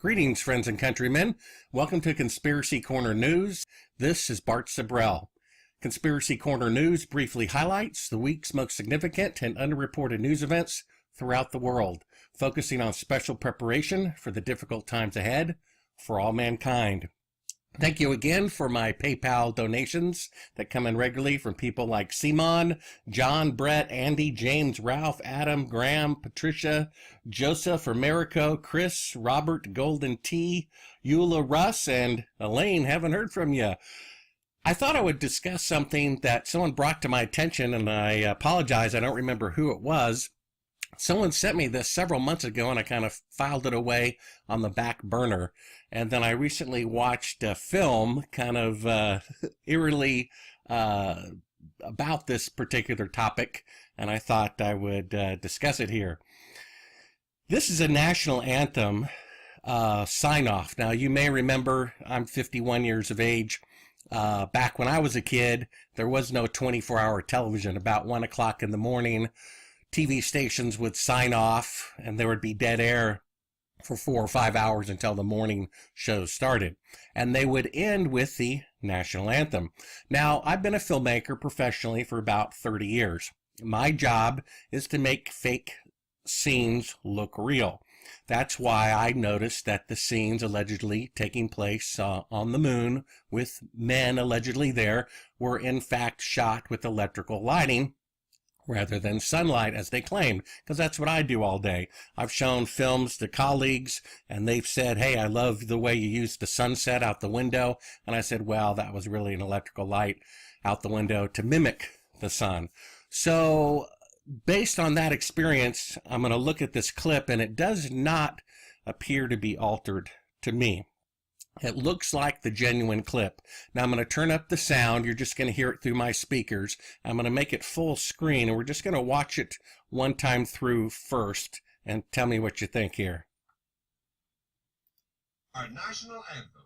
Greetings, friends and countrymen. Welcome to Conspiracy Corner News. This is Bart Sibrel. Conspiracy Corner News briefly highlights the week's most significant and underreported news events throughout the world, focusing on special preparation for the difficult times ahead for all mankind. Thank you again for my PayPal donations that come in regularly from people like Simon, John, Brett, Andy, James, Ralph, Adam, Graham, Patricia, Joseph, Americo, Chris, Robert, Golden T, Eula, Russ, and Elaine. Haven't heard from you. I thought I would discuss something that someone brought to my attention, and I apologize, I don't remember who it was. Someone sent me this several months ago, and I kind of filed it away on the back burner. And then I recently watched a film kind of eerily about this particular topic, and I thought I would discuss it here. This is a national anthem sign-off. Now, you may remember I'm 51 years of age. Back when I was a kid, there was no 24-hour television. About 1 o'clock in the morning, TV stations would sign off, and there would be dead air for 4 or 5 hours until the morning shows started. And they would end with the national anthem. Now, I've been a filmmaker professionally for about 30 years. My job is to make fake scenes look real. That's why I noticed that the scenes allegedly taking place on the moon with men allegedly there were in fact shot with electrical lighting rather than sunlight, as they claimed, because that's what I do all day. I've shown films to colleagues, and they've said, hey, I love the way you used the sunset out the window. And I said, well, that was really an electrical light out the window to mimic the sun. So based on that experience, I'm going to look at this clip, and it does not appear to be altered to me. It looks like the genuine clip. Now I'm going to turn up the sound. You're just going to hear it through my speakers. I'm going to make it full screen, and we're just going to watch it one time through first and tell me what you think here. Our national anthem.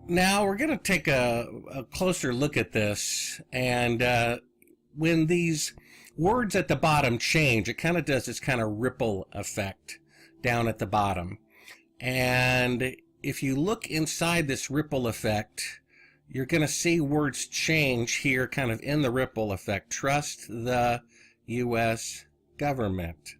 Now we're going to take a closer look at this, and when these words at the bottom change, it kind of does this kind of ripple effect down at the bottom. And if you look inside this ripple effect, you're going to see words change here kind of in the ripple effect. Trust the U.S. government.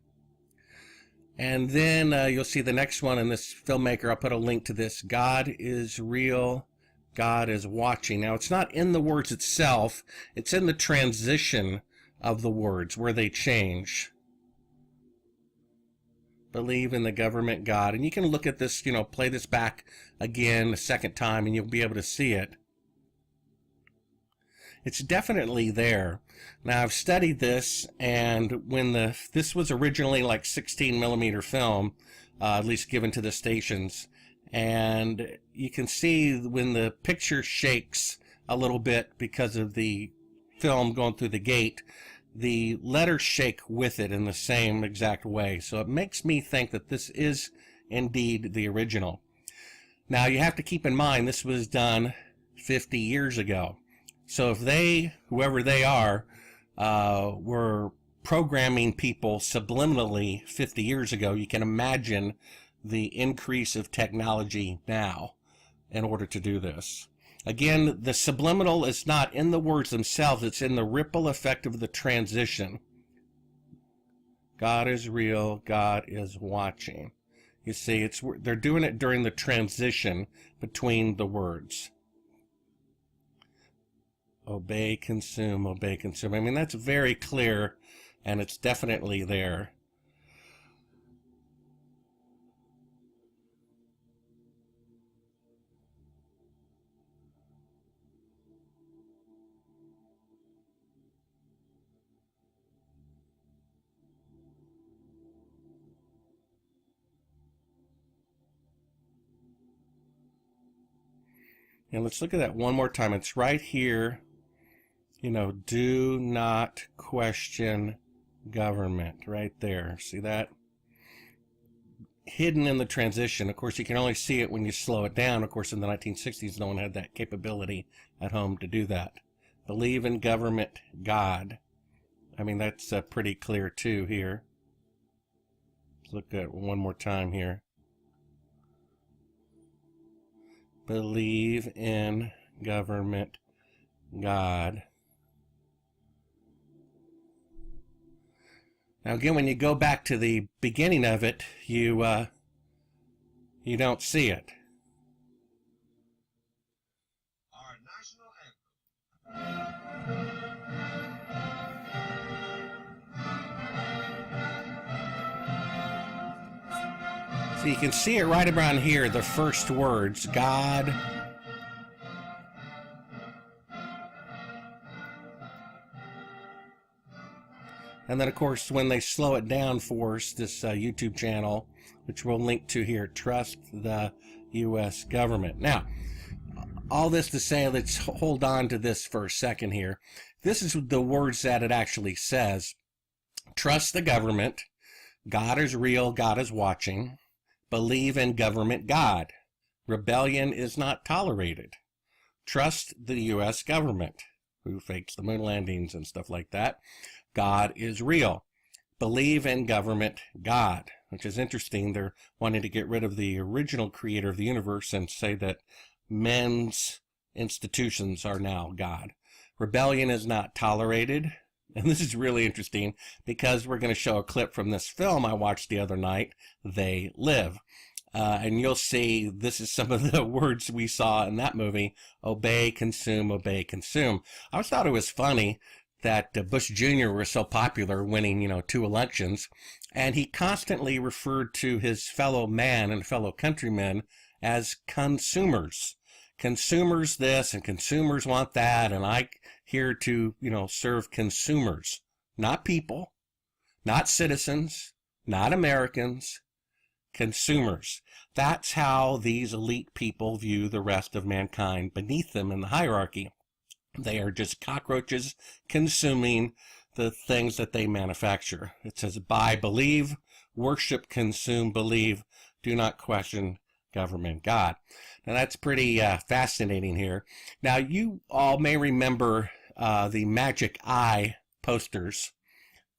And then you'll see the next one in this filmmaker. I'll put a link to this. God is real. God is watching. Now, it's not in the words itself. It's in the transition of the words where they change. Believe in the government God. And you can look at this, play this back again a second time, and you'll be able to see it. It's definitely there. Now, I've studied this, and when this was originally like 16 millimeter film, at least given to the stations, and you can see when the picture shakes a little bit because of the film going through the gate, the letters shake with it in the same exact way. So it makes me think that this is indeed the original. Now, you have to keep in mind this was done 50 years ago. So if they, whoever they are, were programming people subliminally 50 years ago, you can imagine the increase of technology now in order to do this. Again, the subliminal is not in the words themselves, it's in the ripple effect of the transition. God is real. God is watching. You see, they're doing it during the transition between the words. Obey, consume, obey, consume. I mean, that's very clear, and it's definitely there. And let's look at that one more time. It's right here. You know, do not question government. Right there. See that? Hidden in the transition. Of course, you can only see it when you slow it down. Of course, in the 1960s, no one had that capability at home to do that. Believe in government, God. I mean, that's pretty clear, too, here. Let's look at it one more time here. Believe in government, God. Now again, when you go back to the beginning of it, you don't see it. Our national anthem. So you can see it right around here, the first words, God. And then, of course, when they slow it down for us, this YouTube channel, which we'll link to here, Trust the U.S. Government. Now, all this to say, let's hold on to this for a second here. This is the words that it actually says. Trust the government. God is real. God is watching. Believe in government, God. Rebellion is not tolerated. Trust the U.S. government, who fakes the moon landings and stuff like that. God is real. Believe in government, God, which is interesting. They're wanting to get rid of the original creator of the universe and say that men's institutions are now God. Rebellion is not tolerated. And this is really interesting because we're going to show a clip from this film I watched the other night, They Live. And you'll see this is some of the words we saw in that movie. Obey, consume, obey, consume. I always thought it was funny that Bush Jr. was so popular, winning, 2 elections, and he constantly referred to his fellow man and fellow countrymen as consumers. Consumers this and consumers want that, and I here to, serve consumers, not people, not citizens, not Americans, consumers. That's how these elite people view the rest of mankind beneath them in the hierarchy. They are just cockroaches consuming the things that they manufacture. It says, buy, believe, worship, consume, believe, do not question government, God. Now that's pretty fascinating here. Now you all may remember the Magic Eye posters.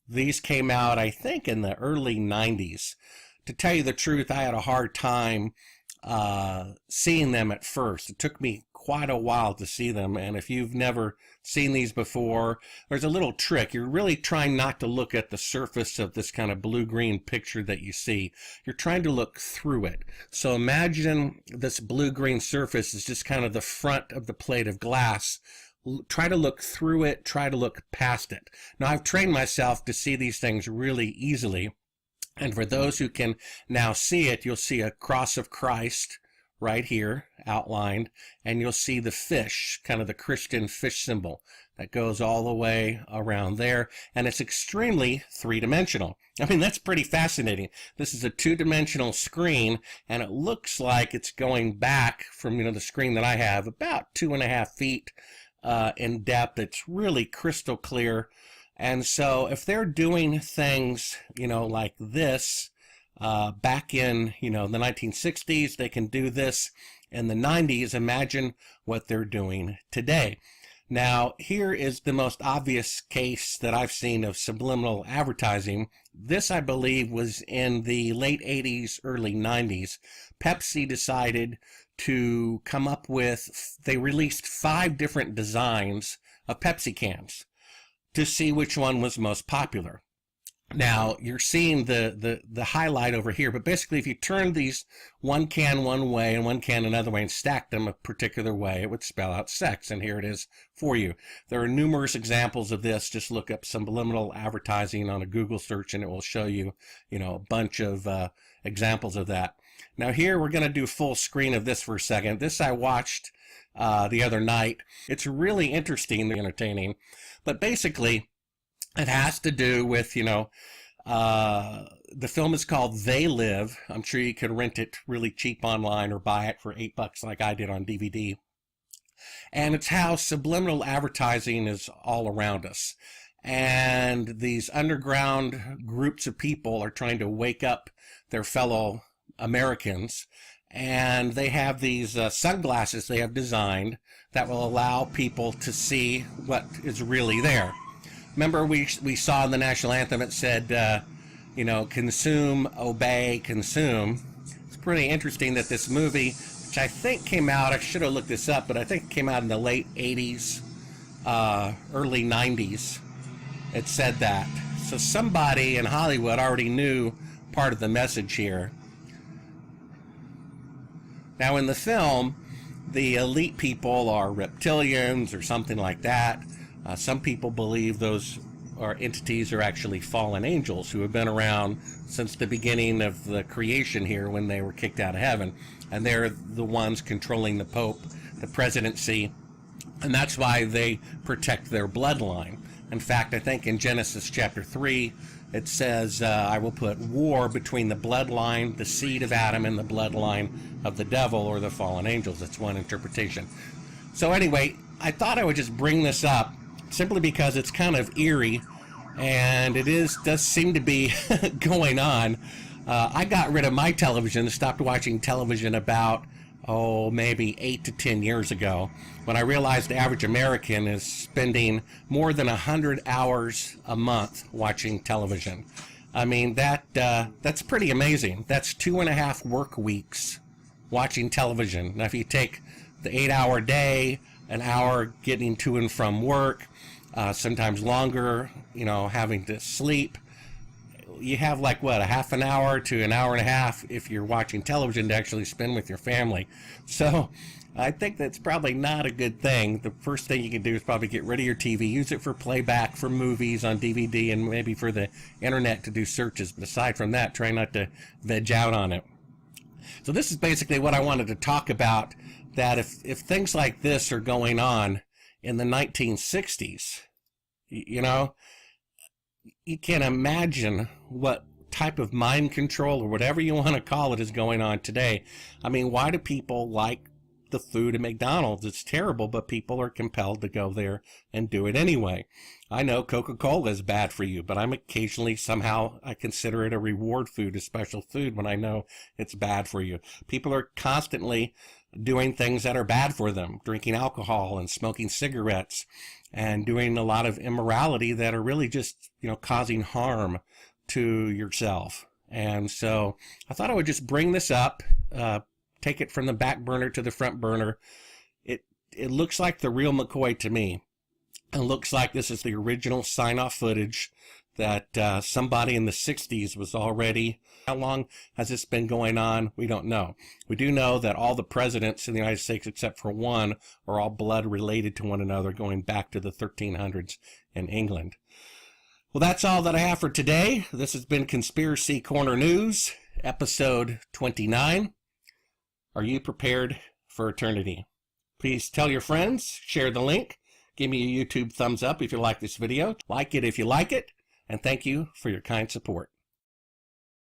These came out, I think, in the early 90s. To tell you the truth, I had a hard time seeing them at first. It took me quite a while to see them, and if you've never seen these before, there's a little trick. You're really trying not to look at the surface of this kind of blue-green picture that you see. You're trying to look through it. So imagine this blue-green surface is just kind of the front of the plate of glass. Try to look through it, try to look past it. Now, I've trained myself to see these things really easily, and for those who can now see it, you'll see a cross of Christ right here outlined, and you'll see the fish, kind of the Christian fish symbol that goes all the way around there, and it's extremely three-dimensional. I mean, that's pretty fascinating. This is a two-dimensional screen, and it looks like it's going back from, the screen that I have about 2.5 feet in depth. It's really crystal clear. And so if they're doing things, like this, back in, the 1960s, they can do this in the 90s. Imagine what they're doing today. Now, here is the most obvious case that I've seen of subliminal advertising. This, I believe, was in the late 80s, early 90s. Pepsi decided to come up with, they released 5 different designs of Pepsi cans to see which one was most popular. Now, you're seeing the highlight over here, but basically if you turn these one can one way and one can another way and stack them a particular way, it would spell out sex, and here it is for you. There are numerous examples of this. Just look up subliminal advertising on a Google search and it will show you, a bunch of examples of that. Now here we're going to do full screen of this for a second. This I watched the other night. It's really interesting and entertaining, but basically it has to do with, the film is called They Live. I'm sure you could rent it really cheap online or buy it for $8 like I did on DVD. And it's how subliminal advertising is all around us. And these underground groups of people are trying to wake up their fellow Americans. And they have these sunglasses they have designed that will allow people to see what is really there. Remember we saw in the national anthem it said, consume, obey, consume. It's pretty interesting that this movie, which I think came out, I should have looked this up, but I think it came out in the late 80s, early 90s. It said that. So somebody in Hollywood already knew part of the message here. Now in the film, the elite people are reptilians or something like that. Some people believe those entities are actually fallen angels who have been around since the beginning of the creation here when they were kicked out of heaven. And they're the ones controlling the Pope, the presidency, and that's why they protect their bloodline. In fact, I think in Genesis chapter 3, it says, I will put war between the bloodline, the seed of Adam, and the bloodline of the devil or the fallen angels. That's one interpretation. So anyway, I thought I would just bring this up simply because it's kind of eerie, and does seem to be going on. I got rid of my television, stopped watching television about, maybe 8 to 10 years ago, when I realized the average American is spending more than 100 hours a month watching television. I mean, that's pretty amazing. That's 2.5 work weeks watching television. Now, if you take the 8-hour day, an hour getting to and from work, sometimes longer, having to sleep, you have like a half an hour to an hour and a half if you're watching television to actually spend with your family. So I think that's probably not a good thing. The first thing you can do is probably get rid of your TV, use it for playback for movies on DVD and maybe for the internet to do searches. But aside from that, try not to veg out on it. So this is basically what I wanted to talk about, that if things like this are going on in the 1960s, you can't imagine what type of mind control or whatever you want to call it is going on today. I mean, why do people like the food at McDonald's? It's terrible, but people are compelled to go there and do it anyway. I know Coca-Cola is bad for you, but I'm occasionally, somehow, I consider it a reward food, a special food, when I know it's bad for you. People are constantly doing things that are bad for them, drinking alcohol and smoking cigarettes and doing a lot of immorality that are really just, causing harm to yourself. And so I thought I would just bring this up, take it from the back burner to the front burner. It looks like the real McCoy to me. It looks like this is the original sign-off footage that somebody in the 60s was already. How long has this been going on? We don't know. We do know that all the presidents in the United States, except for one, are all blood related to one another, going back to the 1300s in England. Well, that's all that I have for today. This has been Conspiracy Corner News, episode 29. Are you prepared for eternity? Please tell your friends, share the link, give me a YouTube thumbs up if you like this video, like it if you like it, and thank you for your kind support.